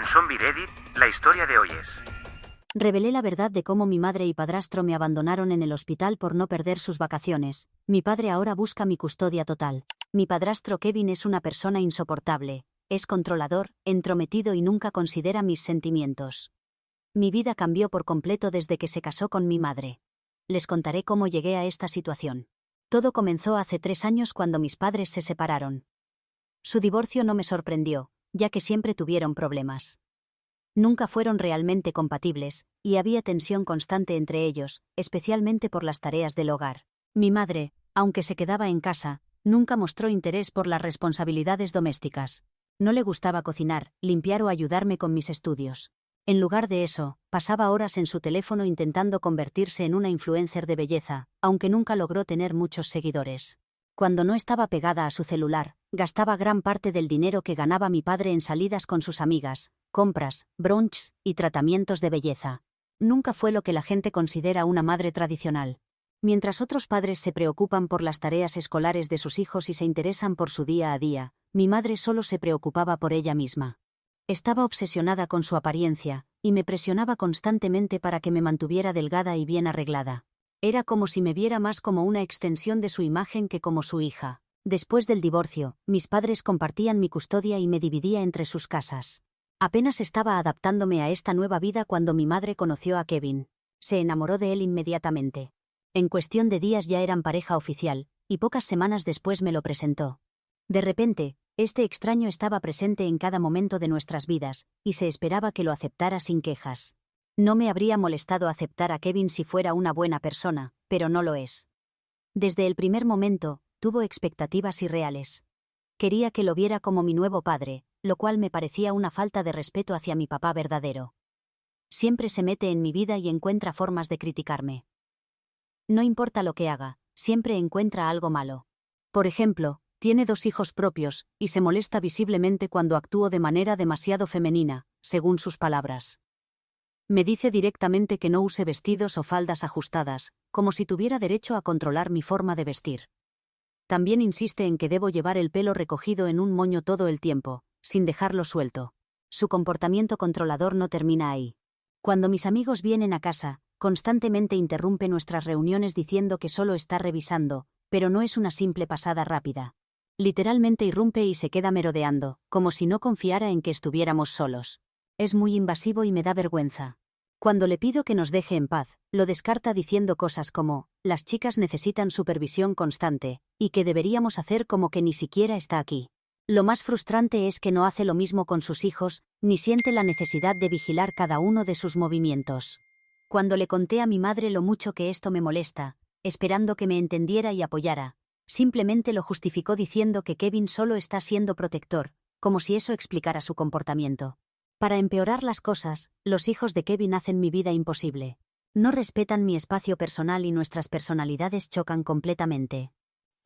Zombie Reddit, la historia de hoy es... Revelé la verdad de cómo mi madre y padrastro me abandonaron en el hospital por no perder sus vacaciones. Mi padre ahora busca mi custodia total. Mi padrastro Kevin es una persona insoportable. Es controlador, entrometido y nunca considera mis sentimientos. Mi vida cambió por completo desde que se casó con mi madre. Les contaré cómo llegué a esta situación. Todo comenzó hace 3 años cuando mis padres se separaron. Su divorcio no me sorprendió, ya que siempre tuvieron problemas. Nunca fueron realmente compatibles, y había tensión constante entre ellos, especialmente por las tareas del hogar. Mi madre, aunque se quedaba en casa, nunca mostró interés por las responsabilidades domésticas. No le gustaba cocinar, limpiar o ayudarme con mis estudios. En lugar de eso, pasaba horas en su teléfono intentando convertirse en una influencer de belleza, aunque nunca logró tener muchos seguidores. Cuando no estaba pegada a su celular, gastaba gran parte del dinero que ganaba mi padre en salidas con sus amigas, compras, brunchs y tratamientos de belleza. Nunca fue lo que la gente considera una madre tradicional. Mientras otros padres se preocupan por las tareas escolares de sus hijos y se interesan por su día a día, mi madre solo se preocupaba por ella misma. Estaba obsesionada con su apariencia, y me presionaba constantemente para que me mantuviera delgada y bien arreglada. Era como si me viera más como una extensión de su imagen que como su hija. Después del divorcio, mis padres compartían mi custodia y me dividía entre sus casas. Apenas estaba adaptándome a esta nueva vida cuando mi madre conoció a Kevin. Se enamoró de él inmediatamente. En cuestión de días ya eran pareja oficial, y pocas semanas después me lo presentó. De repente, este extraño estaba presente en cada momento de nuestras vidas, y se esperaba que lo aceptara sin quejas. No me habría molestado aceptar a Kevin si fuera una buena persona, pero no lo es. Desde el primer momento, tuvo expectativas irreales. Quería que lo viera como mi nuevo padre, lo cual me parecía una falta de respeto hacia mi papá verdadero. Siempre se mete en mi vida y encuentra formas de criticarme. No importa lo que haga, siempre encuentra algo malo. Por ejemplo, tiene 2 hijos propios, y se molesta visiblemente cuando actúo de manera demasiado femenina, según sus palabras. Me dice directamente que no use vestidos o faldas ajustadas, como si tuviera derecho a controlar mi forma de vestir. También insiste en que debo llevar el pelo recogido en un moño todo el tiempo, sin dejarlo suelto. Su comportamiento controlador no termina ahí. Cuando mis amigos vienen a casa, constantemente interrumpe nuestras reuniones diciendo que solo está revisando, pero no es una simple pasada rápida. Literalmente irrumpe y se queda merodeando, como si no confiara en que estuviéramos solos. Es muy invasivo y me da vergüenza. Cuando le pido que nos deje en paz, lo descarta diciendo cosas como, las chicas necesitan supervisión constante, y que deberíamos hacer como que ni siquiera está aquí. Lo más frustrante es que no hace lo mismo con sus hijos, ni siente la necesidad de vigilar cada uno de sus movimientos. Cuando le conté a mi madre lo mucho que esto me molesta, esperando que me entendiera y apoyara, simplemente lo justificó diciendo que Kevin solo está siendo protector, como si eso explicara su comportamiento. Para empeorar las cosas, los hijos de Kevin hacen mi vida imposible. No respetan mi espacio personal y nuestras personalidades chocan completamente.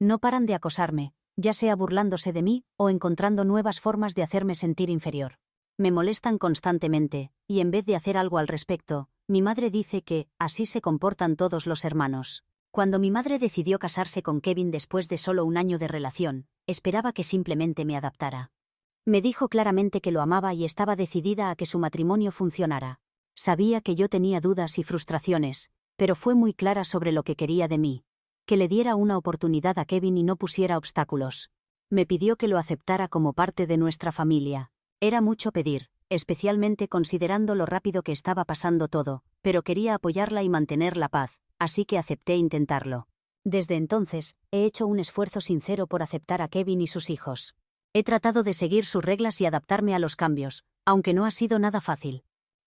No paran de acosarme, ya sea burlándose de mí o encontrando nuevas formas de hacerme sentir inferior. Me molestan constantemente, y en vez de hacer algo al respecto, mi madre dice que así se comportan todos los hermanos. Cuando mi madre decidió casarse con Kevin después de solo 1 año de relación, esperaba que simplemente me adaptara. Me dijo claramente que lo amaba y estaba decidida a que su matrimonio funcionara. Sabía que yo tenía dudas y frustraciones, pero fue muy clara sobre lo que quería de mí. Que le diera una oportunidad a Kevin y no pusiera obstáculos. Me pidió que lo aceptara como parte de nuestra familia. Era mucho pedir, especialmente considerando lo rápido que estaba pasando todo, pero quería apoyarla y mantener la paz, así que acepté intentarlo. Desde entonces, he hecho un esfuerzo sincero por aceptar a Kevin y sus hijos. He tratado de seguir sus reglas y adaptarme a los cambios, aunque no ha sido nada fácil.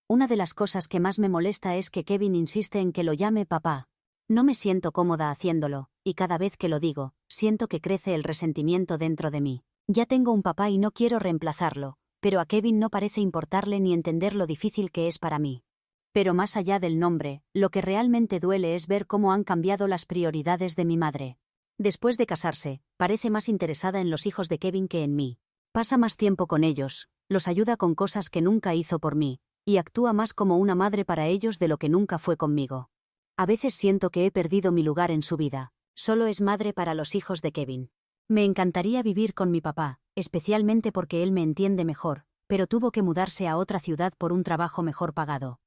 Una de las cosas que más me molesta es que Kevin insiste en que lo llame papá. No me siento cómoda haciéndolo, y cada vez que lo digo, siento que crece el resentimiento dentro de mí. Ya tengo un papá y no quiero reemplazarlo, pero a Kevin no parece importarle ni entender lo difícil que es para mí. Pero más allá del nombre, lo que realmente duele es ver cómo han cambiado las prioridades de mi madre. Después de casarse, parece más interesada en los hijos de Kevin que en mí. Pasa más tiempo con ellos, los ayuda con cosas que nunca hizo por mí, y actúa más como una madre para ellos de lo que nunca fue conmigo. A veces siento que he perdido mi lugar en su vida. Solo es madre para los hijos de Kevin. Me encantaría vivir con mi papá, especialmente porque él me entiende mejor, pero tuvo que mudarse a otra ciudad por un trabajo mejor pagado.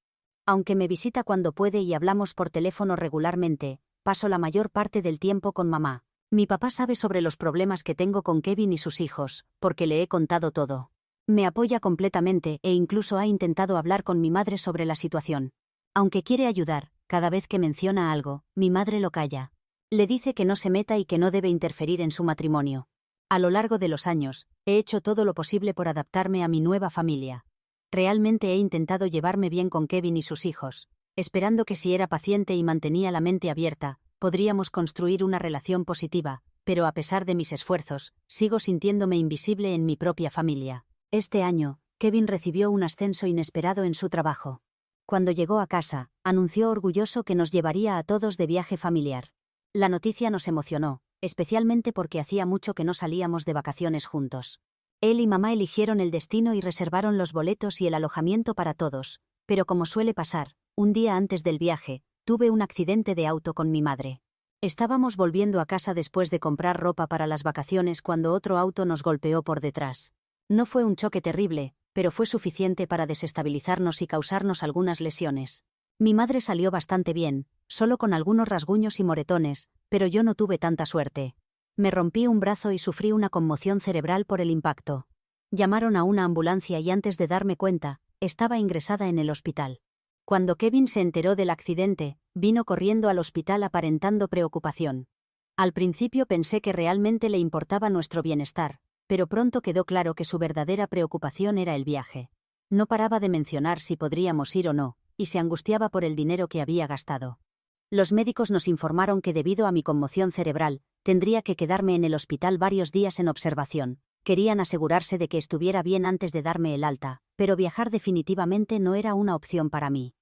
Aunque me visita cuando puede y hablamos por teléfono regularmente, paso la mayor parte del tiempo con mamá. Mi papá sabe sobre los problemas que tengo con Kevin y sus hijos, porque le he contado todo. Me apoya completamente e incluso ha intentado hablar con mi madre sobre la situación. Aunque quiere ayudar, cada vez que menciona algo, mi madre lo calla. Le dice que no se meta y que no debe interferir en su matrimonio. A lo largo de los años, he hecho todo lo posible por adaptarme a mi nueva familia. Realmente he intentado llevarme bien con Kevin y sus hijos, esperando que si era paciente y mantenía la mente abierta, podríamos construir una relación positiva, pero a pesar de mis esfuerzos, sigo sintiéndome invisible en mi propia familia. Este año, Kevin recibió un ascenso inesperado en su trabajo. Cuando llegó a casa, anunció orgulloso que nos llevaría a todos de viaje familiar. La noticia nos emocionó, especialmente porque hacía mucho que no salíamos de vacaciones juntos. Él y mamá eligieron el destino y reservaron los boletos y el alojamiento para todos, pero como suele pasar, un día antes del viaje, tuve un accidente de auto con mi madre. Estábamos volviendo a casa después de comprar ropa para las vacaciones cuando otro auto nos golpeó por detrás. No fue un choque terrible, pero fue suficiente para desestabilizarnos y causarnos algunas lesiones. Mi madre salió bastante bien, solo con algunos rasguños y moretones, pero yo no tuve tanta suerte. Me rompí un brazo y sufrí una conmoción cerebral por el impacto. Llamaron a una ambulancia y antes de darme cuenta, estaba ingresada en el hospital. Cuando Kevin se enteró del accidente, vino corriendo al hospital aparentando preocupación. Al principio pensé que realmente le importaba nuestro bienestar, pero pronto quedó claro que su verdadera preocupación era el viaje. No paraba de mencionar si podríamos ir o no, y se angustiaba por el dinero que había gastado. Los médicos nos informaron que debido a mi conmoción cerebral, tendría que quedarme en el hospital varios días en observación. Querían asegurarse de que estuviera bien antes de darme el alta, pero viajar definitivamente no era una opción para mí.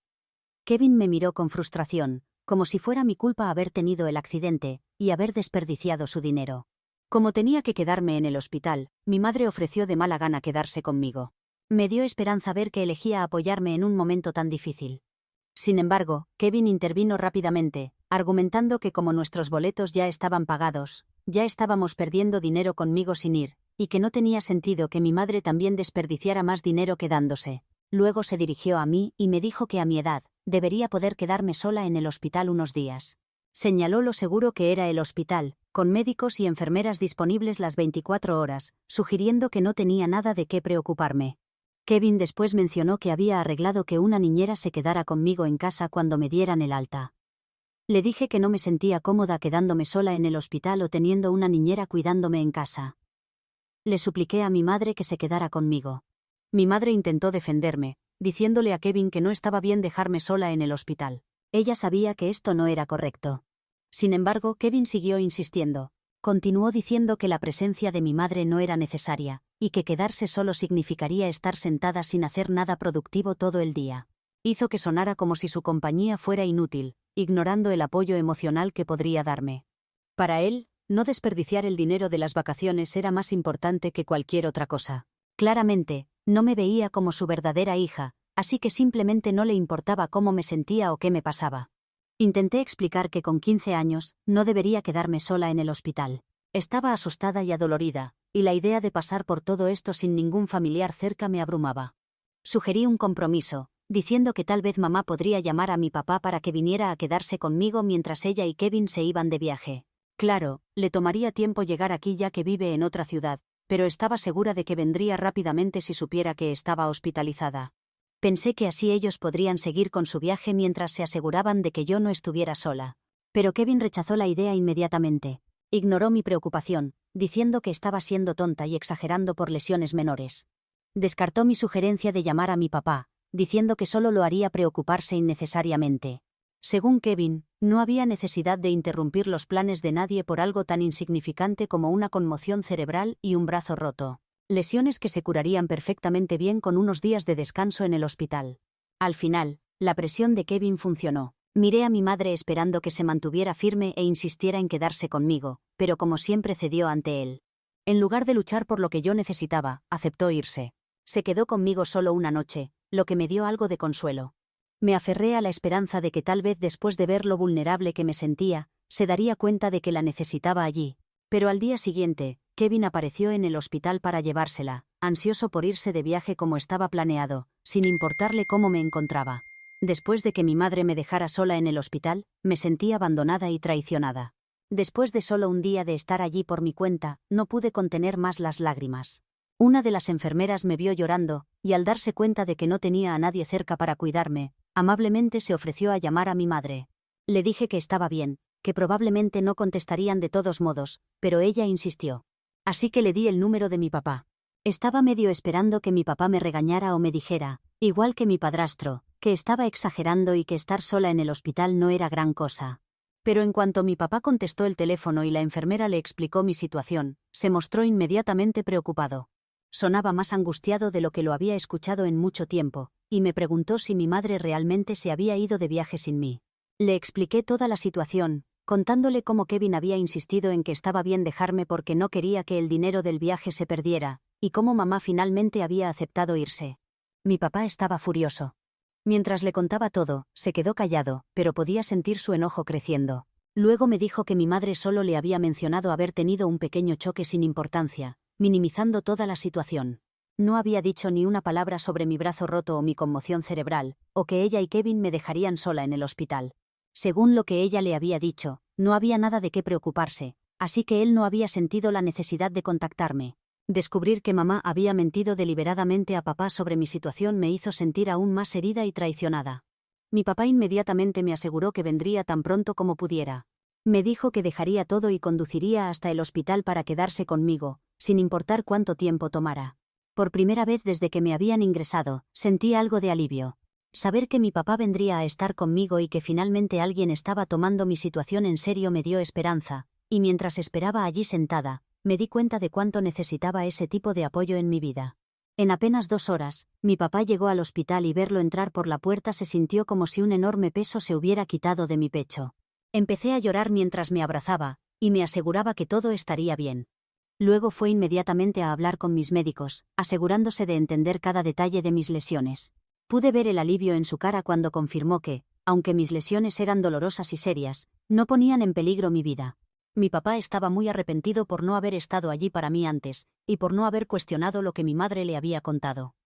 Kevin me miró con frustración, como si fuera mi culpa haber tenido el accidente y haber desperdiciado su dinero. Como tenía que quedarme en el hospital, mi madre ofreció de mala gana quedarse conmigo. Me dio esperanza ver que elegía apoyarme en un momento tan difícil. Sin embargo, Kevin intervino rápidamente, argumentando que como nuestros boletos ya estaban pagados, ya estábamos perdiendo dinero conmigo sin ir, y que no tenía sentido que mi madre también desperdiciara más dinero quedándose. Luego se dirigió a mí y me dijo que a mi edad, debería poder quedarme sola en el hospital unos días. Señaló lo seguro que era el hospital, con médicos y enfermeras disponibles las 24 horas, sugiriendo que no tenía nada de qué preocuparme. Kevin después mencionó que había arreglado que una niñera se quedara conmigo en casa cuando me dieran el alta. Le dije que no me sentía cómoda quedándome sola en el hospital o teniendo una niñera cuidándome en casa. Le supliqué a mi madre que se quedara conmigo. Mi madre intentó defenderme, diciéndole a Kevin que no estaba bien dejarme sola en el hospital. Ella sabía que esto no era correcto. Sin embargo, Kevin siguió insistiendo. Continuó diciendo que la presencia de mi madre no era necesaria, y que quedarse solo significaría estar sentada sin hacer nada productivo todo el día. Hizo que sonara como si su compañía fuera inútil, ignorando el apoyo emocional que podría darme. Para él, no desperdiciar el dinero de las vacaciones era más importante que cualquier otra cosa. Claramente, no me veía como su verdadera hija, así que simplemente no le importaba cómo me sentía o qué me pasaba. Intenté explicar que con 15 años, no debería quedarme sola en el hospital. Estaba asustada y adolorida, y la idea de pasar por todo esto sin ningún familiar cerca me abrumaba. Sugerí un compromiso, diciendo que tal vez mamá podría llamar a mi papá para que viniera a quedarse conmigo mientras ella y Kevin se iban de viaje. Claro, le tomaría tiempo llegar aquí ya que vive en otra ciudad, pero estaba segura de que vendría rápidamente si supiera que estaba hospitalizada. Pensé que así ellos podrían seguir con su viaje mientras se aseguraban de que yo no estuviera sola. Pero Kevin rechazó la idea inmediatamente. Ignoró mi preocupación, diciendo que estaba siendo tonta y exagerando por lesiones menores. Descartó mi sugerencia de llamar a mi papá, diciendo que solo lo haría preocuparse innecesariamente. Según Kevin, no había necesidad de interrumpir los planes de nadie por algo tan insignificante como una conmoción cerebral y un brazo roto. Lesiones que se curarían perfectamente bien con unos días de descanso en el hospital. Al final, la presión de Kevin funcionó. Miré a mi madre esperando que se mantuviera firme e insistiera en quedarse conmigo, pero como siempre cedió ante él. En lugar de luchar por lo que yo necesitaba, aceptó irse. Se quedó conmigo solo una noche, lo que me dio algo de consuelo. Me aferré a la esperanza de que tal vez después de ver lo vulnerable que me sentía, se daría cuenta de que la necesitaba allí. Pero al día siguiente, Kevin apareció en el hospital para llevársela, ansioso por irse de viaje como estaba planeado, sin importarle cómo me encontraba. Después de que mi madre me dejara sola en el hospital, me sentí abandonada y traicionada. Después de solo un día de estar allí por mi cuenta, no pude contener más las lágrimas. Una de las enfermeras me vio llorando, y al darse cuenta de que no tenía a nadie cerca para cuidarme, amablemente se ofreció a llamar a mi madre. Le dije que estaba bien, que probablemente no contestarían de todos modos, pero ella insistió. Así que le di el número de mi papá. Estaba medio esperando que mi papá me regañara o me dijera, igual que mi padrastro, que estaba exagerando y que estar sola en el hospital no era gran cosa. Pero en cuanto mi papá contestó el teléfono y la enfermera le explicó mi situación, se mostró inmediatamente preocupado. Sonaba más angustiado de lo que lo había escuchado en mucho tiempo, y me preguntó si mi madre realmente se había ido de viaje sin mí. Le expliqué toda la situación, contándole cómo Kevin había insistido en que estaba bien dejarme porque no quería que el dinero del viaje se perdiera, y cómo mamá finalmente había aceptado irse. Mi papá estaba furioso. Mientras le contaba todo, se quedó callado, pero podía sentir su enojo creciendo. Luego me dijo que mi madre solo le había mencionado haber tenido un pequeño choque sin importancia, minimizando toda la situación. No había dicho ni una palabra sobre mi brazo roto o mi conmoción cerebral, o que ella y Kevin me dejarían sola en el hospital. Según lo que ella le había dicho, no había nada de qué preocuparse, así que él no había sentido la necesidad de contactarme. Descubrir que mamá había mentido deliberadamente a papá sobre mi situación me hizo sentir aún más herida y traicionada. Mi papá inmediatamente me aseguró que vendría tan pronto como pudiera. Me dijo que dejaría todo y conduciría hasta el hospital para quedarse conmigo, sin importar cuánto tiempo tomara. Por primera vez desde que me habían ingresado, sentí algo de alivio. Saber que mi papá vendría a estar conmigo y que finalmente alguien estaba tomando mi situación en serio me dio esperanza, y mientras esperaba allí sentada, me di cuenta de cuánto necesitaba ese tipo de apoyo en mi vida. En apenas 2 horas, mi papá llegó al hospital y verlo entrar por la puerta se sintió como si un enorme peso se hubiera quitado de mi pecho. Empecé a llorar mientras me abrazaba, y me aseguraba que todo estaría bien. Luego fue inmediatamente a hablar con mis médicos, asegurándose de entender cada detalle de mis lesiones. Pude ver el alivio en su cara cuando confirmó que, aunque mis lesiones eran dolorosas y serias, no ponían en peligro mi vida. Mi papá estaba muy arrepentido por no haber estado allí para mí antes, y por no haber cuestionado lo que mi madre le había contado.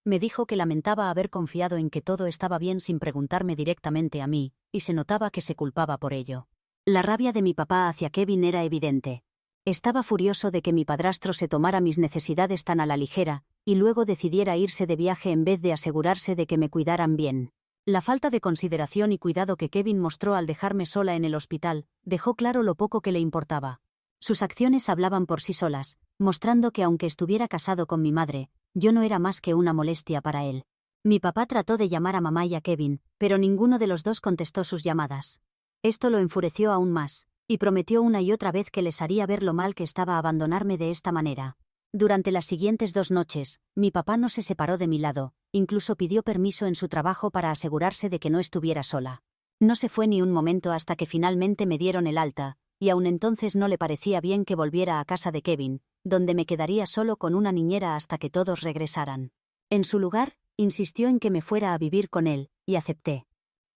Me dijo que lamentaba haber confiado en que todo estaba bien sin preguntarme directamente a mí, y se notaba que se culpaba por ello. La rabia de mi papá hacia Kevin era evidente. Estaba furioso de que mi padrastro se tomara mis necesidades tan a la ligera, y luego decidiera irse de viaje en vez de asegurarse de que me cuidaran bien. La falta de consideración y cuidado que Kevin mostró al dejarme sola en el hospital, dejó claro lo poco que le importaba. Sus acciones hablaban por sí solas, mostrando que aunque estuviera casado con mi madre, yo no era más que una molestia para él. Mi papá trató de llamar a mamá y a Kevin, pero ninguno de los dos contestó sus llamadas. Esto lo enfureció aún más, y prometió una y otra vez que les haría ver lo mal que estaba abandonarme de esta manera. Durante las siguientes 2 noches, mi papá no se separó de mi lado, incluso pidió permiso en su trabajo para asegurarse de que no estuviera sola. No se fue ni un momento hasta que finalmente me dieron el alta, y aun entonces no le parecía bien que volviera a casa de Kevin, donde me quedaría solo con una niñera hasta que todos regresaran. En su lugar, insistió en que me fuera a vivir con él, y acepté.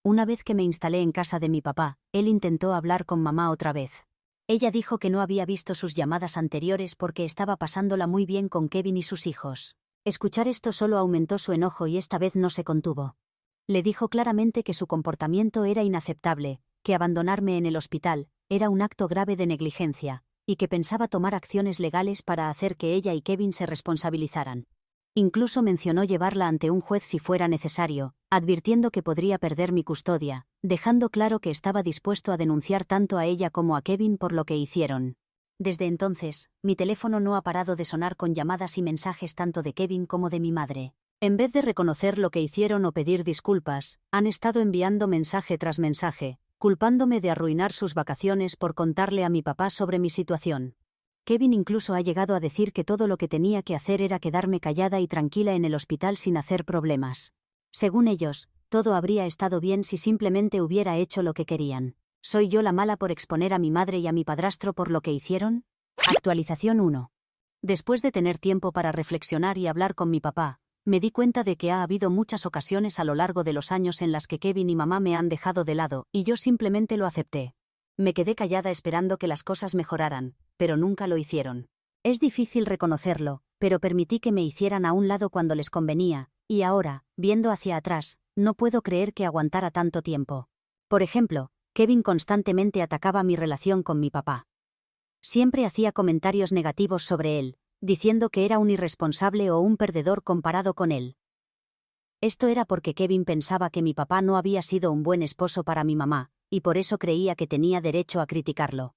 Una vez que me instalé en casa de mi papá, él intentó hablar con mamá otra vez. Ella dijo que no había visto sus llamadas anteriores porque estaba pasándola muy bien con Kevin y sus hijos. Escuchar esto solo aumentó su enojo y esta vez no se contuvo. Le dijo claramente que su comportamiento era inaceptable, que abandonarme en el hospital era un acto grave de negligencia, y que pensaba tomar acciones legales para hacer que ella y Kevin se responsabilizaran. Incluso mencionó llevarla ante un juez si fuera necesario, advirtiendo que podría perder mi custodia, dejando claro que estaba dispuesto a denunciar tanto a ella como a Kevin por lo que hicieron. Desde entonces, mi teléfono no ha parado de sonar con llamadas y mensajes tanto de Kevin como de mi madre. En vez de reconocer lo que hicieron o pedir disculpas, han estado enviando mensaje tras mensaje, culpándome de arruinar sus vacaciones por contarle a mi papá sobre mi situación. Kevin incluso ha llegado a decir que todo lo que tenía que hacer era quedarme callada y tranquila en el hospital sin hacer problemas. Según ellos, todo habría estado bien si simplemente hubiera hecho lo que querían. ¿Soy yo la mala por exponer a mi madre y a mi padrastro por lo que hicieron? Actualización 1. Después de tener tiempo para reflexionar y hablar con mi papá, me di cuenta de que ha habido muchas ocasiones a lo largo de los años en las que Kevin y mamá me han dejado de lado, y yo simplemente lo acepté. Me quedé callada esperando que las cosas mejoraran, pero nunca lo hicieron. Es difícil reconocerlo, pero permití que me hicieran a un lado cuando les convenía, y ahora, viendo hacia atrás, no puedo creer que aguantara tanto tiempo. Por ejemplo, Kevin constantemente atacaba mi relación con mi papá. Siempre hacía comentarios negativos sobre él, diciendo que era un irresponsable o un perdedor comparado con él. Esto era porque Kevin pensaba que mi papá no había sido un buen esposo para mi mamá, y por eso creía que tenía derecho a criticarlo.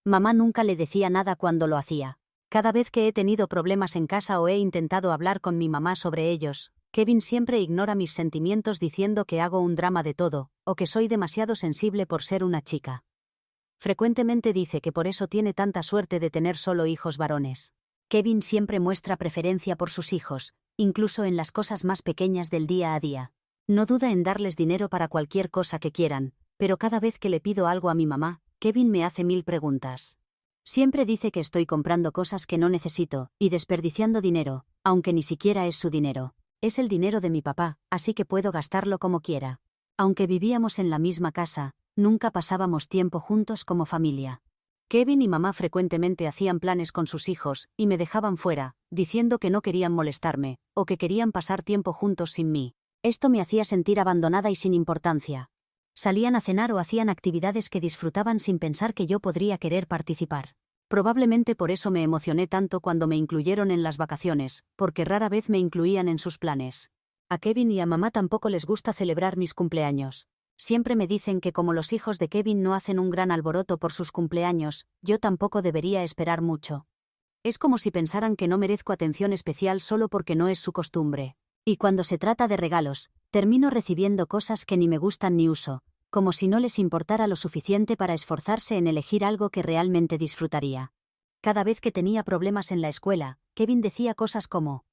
Mamá nunca le decía nada cuando lo hacía. Cada vez que he tenido problemas en casa o he intentado hablar con mi mamá sobre ellos, Kevin siempre ignora mis sentimientos diciendo que hago un drama de todo, o que soy demasiado sensible por ser una chica. Frecuentemente dice que por eso tiene tanta suerte de tener solo hijos varones. Kevin siempre muestra preferencia por sus hijos, incluso en las cosas más pequeñas del día a día. No duda en darles dinero para cualquier cosa que quieran, pero cada vez que le pido algo a mi mamá, Kevin me hace 1000 preguntas. Siempre dice que estoy comprando cosas que no necesito, y desperdiciando dinero, aunque ni siquiera es su dinero. Es el dinero de mi papá, así que puedo gastarlo como quiera. Aunque vivíamos en la misma casa, nunca pasábamos tiempo juntos como familia. Kevin y mamá frecuentemente hacían planes con sus hijos, y me dejaban fuera, diciendo que no querían molestarme, o que querían pasar tiempo juntos sin mí. Esto me hacía sentir abandonada y sin importancia. Salían a cenar o hacían actividades que disfrutaban sin pensar que yo podría querer participar. Probablemente por eso me emocioné tanto cuando me incluyeron en las vacaciones, porque rara vez me incluían en sus planes. A Kevin y a mamá tampoco les gusta celebrar mis cumpleaños. Siempre me dicen que como los hijos de Kevin no hacen un gran alboroto por sus cumpleaños, yo tampoco debería esperar mucho. Es como si pensaran que no merezco atención especial solo porque no es su costumbre. Y cuando se trata de regalos, termino recibiendo cosas que ni me gustan ni uso, como si no les importara lo suficiente para esforzarse en elegir algo que realmente disfrutaría. Cada vez que tenía problemas en la escuela, Kevin decía cosas como: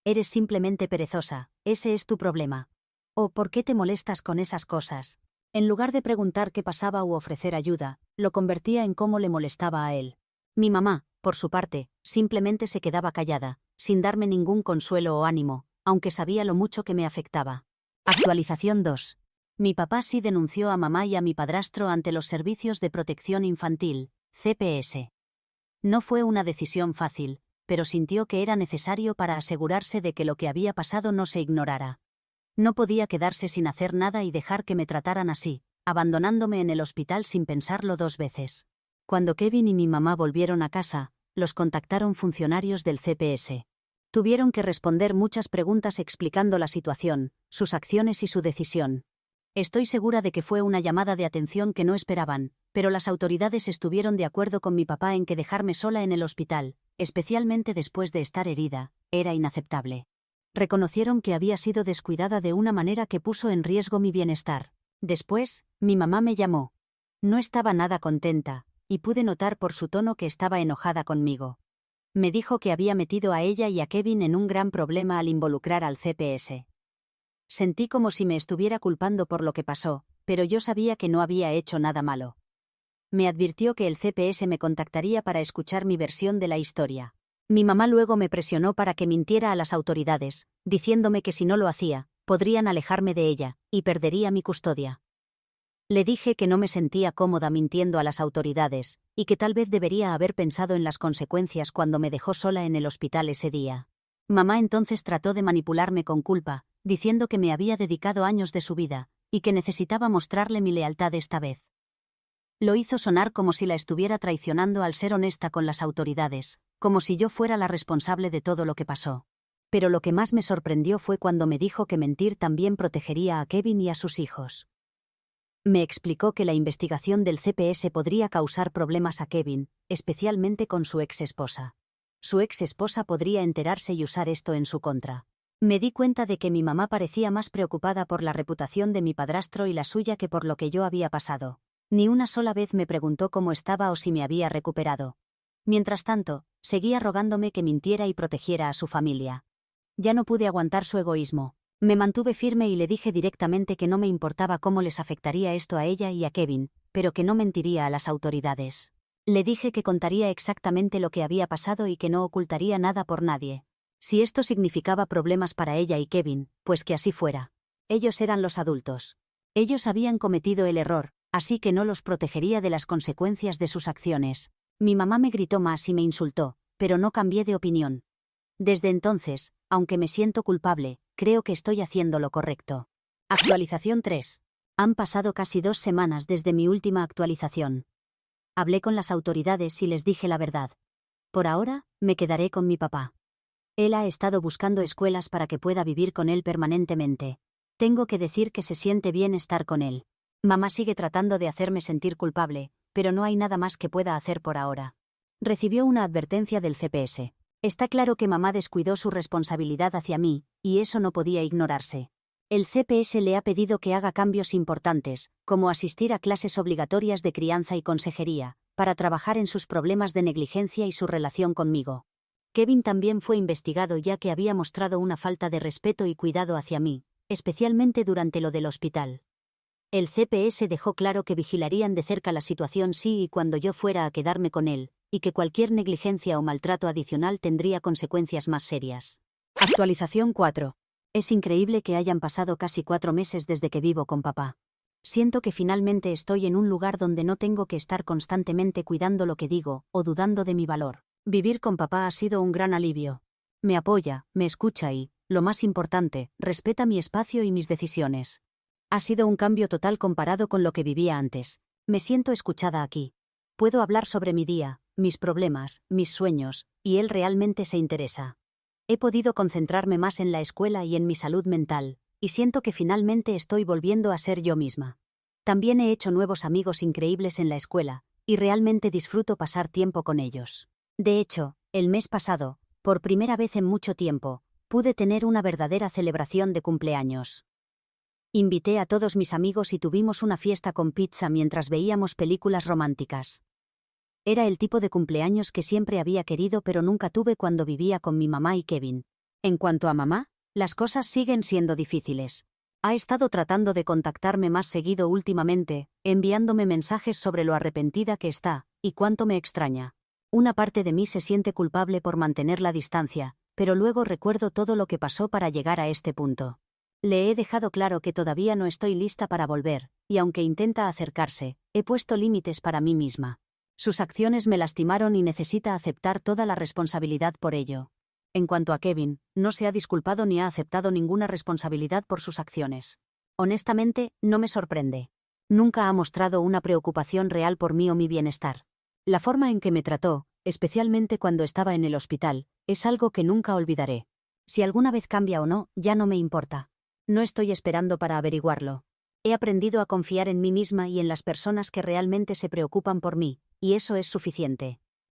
«Eres simplemente perezosa, ese es tu problema». O «¿por qué te molestas con esas cosas?». En lugar de preguntar qué pasaba u ofrecer ayuda, lo convertía en cómo le molestaba a él. Mi mamá, por su parte, simplemente se quedaba callada, sin darme ningún consuelo o ánimo, aunque sabía lo mucho que me afectaba. Actualización 2. Mi papá sí denunció a mamá y a mi padrastro ante los Servicios de Protección Infantil, CPS. No fue una decisión fácil, pero sintió que era necesario para asegurarse de que lo que había pasado no se ignorara. No podía quedarse sin hacer nada y dejar que me trataran así, abandonándome en el hospital sin pensarlo 2 veces. Cuando Kevin y mi mamá volvieron a casa, los contactaron funcionarios del CPS. Tuvieron que responder muchas preguntas explicando la situación, sus acciones y su decisión. Estoy segura de que fue una llamada de atención que no esperaban, pero las autoridades estuvieron de acuerdo con mi papá en que dejarme sola en el hospital, especialmente después de estar herida, era inaceptable. Reconocieron que había sido descuidada de una manera que puso en riesgo mi bienestar. Después, mi mamá me llamó. No estaba nada contenta, y pude notar por su tono que estaba enojada conmigo. Me dijo que había metido a ella y a Kevin en un gran problema al involucrar al CPS. Sentí como si me estuviera culpando por lo que pasó, pero yo sabía que no había hecho nada malo. Me advirtió que el CPS me contactaría para escuchar mi versión de la historia. Mi mamá luego me presionó para que mintiera a las autoridades, diciéndome que si no lo hacía, podrían alejarme de ella, y perdería mi custodia. Le dije que no me sentía cómoda mintiendo a las autoridades, y que tal vez debería haber pensado en las consecuencias cuando me dejó sola en el hospital ese día. Mamá entonces trató de manipularme con culpa, diciendo que me había dedicado años de su vida, y que necesitaba mostrarle mi lealtad esta vez. Lo hizo sonar como si la estuviera traicionando al ser honesta con las autoridades, como si yo fuera la responsable de todo lo que pasó. Pero lo que más me sorprendió fue cuando me dijo que mentir también protegería a Kevin y a sus hijos. Me explicó que la investigación del CPS podría causar problemas a Kevin, especialmente con su ex-esposa. Su ex-esposa podría enterarse y usar esto en su contra. Me di cuenta de que mi mamá parecía más preocupada por la reputación de mi padrastro y la suya que por lo que yo había pasado. Ni una sola vez me preguntó cómo estaba o si me había recuperado. Mientras tanto, seguía rogándome que mintiera y protegiera a su familia. Ya no pude aguantar su egoísmo. Me mantuve firme y le dije directamente que no me importaba cómo les afectaría esto a ella y a Kevin, pero que no mentiría a las autoridades. Le dije que contaría exactamente lo que había pasado y que no ocultaría nada por nadie. Si esto significaba problemas para ella y Kevin, pues que así fuera. Ellos eran los adultos. Ellos habían cometido el error, así que no los protegería de las consecuencias de sus acciones. Mi mamá me gritó más y me insultó, pero no cambié de opinión. Desde entonces, aunque me siento culpable, creo que estoy haciendo lo correcto. Actualización 3. Han pasado casi 2 semanas desde mi última actualización. Hablé con las autoridades y les dije la verdad. Por ahora, me quedaré con mi papá. Él ha estado buscando escuelas para que pueda vivir con él permanentemente. Tengo que decir que se siente bien estar con él. Mamá sigue tratando de hacerme sentir culpable, pero no hay nada más que pueda hacer por ahora. Recibió una advertencia del CPS. Está claro que mamá descuidó su responsabilidad hacia mí, y eso no podía ignorarse. El CPS le ha pedido que haga cambios importantes, como asistir a clases obligatorias de crianza y consejería, para trabajar en sus problemas de negligencia y su relación conmigo. Kevin también fue investigado ya que había mostrado una falta de respeto y cuidado hacia mí, especialmente durante lo del hospital. El CPS dejó claro que vigilarían de cerca la situación si y cuando yo fuera a quedarme con él, y que cualquier negligencia o maltrato adicional tendría consecuencias más serias. Actualización 4. Es increíble que hayan pasado casi 4 meses desde que vivo con papá. Siento que finalmente estoy en un lugar donde no tengo que estar constantemente cuidando lo que digo o dudando de mi valor. Vivir con papá ha sido un gran alivio. Me apoya, me escucha y, lo más importante, respeta mi espacio y mis decisiones. Ha sido un cambio total comparado con lo que vivía antes. Me siento escuchada aquí. Puedo hablar sobre mi día, mis problemas, mis sueños, y él realmente se interesa. He podido concentrarme más en la escuela y en mi salud mental, y siento que finalmente estoy volviendo a ser yo misma. También he hecho nuevos amigos increíbles en la escuela, y realmente disfruto pasar tiempo con ellos. De hecho, el mes pasado, por primera vez en mucho tiempo, pude tener una verdadera celebración de cumpleaños. Invité a todos mis amigos y tuvimos una fiesta con pizza mientras veíamos películas románticas. Era el tipo de cumpleaños que siempre había querido pero nunca tuve cuando vivía con mi mamá y Kevin. En cuanto a mamá, las cosas siguen siendo difíciles. Ha estado tratando de contactarme más seguido últimamente, enviándome mensajes sobre lo arrepentida que está, y cuánto me extraña. Una parte de mí se siente culpable por mantener la distancia, pero luego recuerdo todo lo que pasó para llegar a este punto. Le he dejado claro que todavía no estoy lista para volver, y aunque intenta acercarse, he puesto límites para mí misma. Sus acciones me lastimaron y necesita aceptar toda la responsabilidad por ello. En cuanto a Kevin, no se ha disculpado ni ha aceptado ninguna responsabilidad por sus acciones. Honestamente, no me sorprende. Nunca ha mostrado una preocupación real por mí o mi bienestar. La forma en que me trató, especialmente cuando estaba en el hospital, es algo que nunca olvidaré. Si alguna vez cambia o no, ya no me importa. No estoy esperando para averiguarlo. He aprendido a confiar en mí misma y en las personas que realmente se preocupan por mí, y eso es suficiente.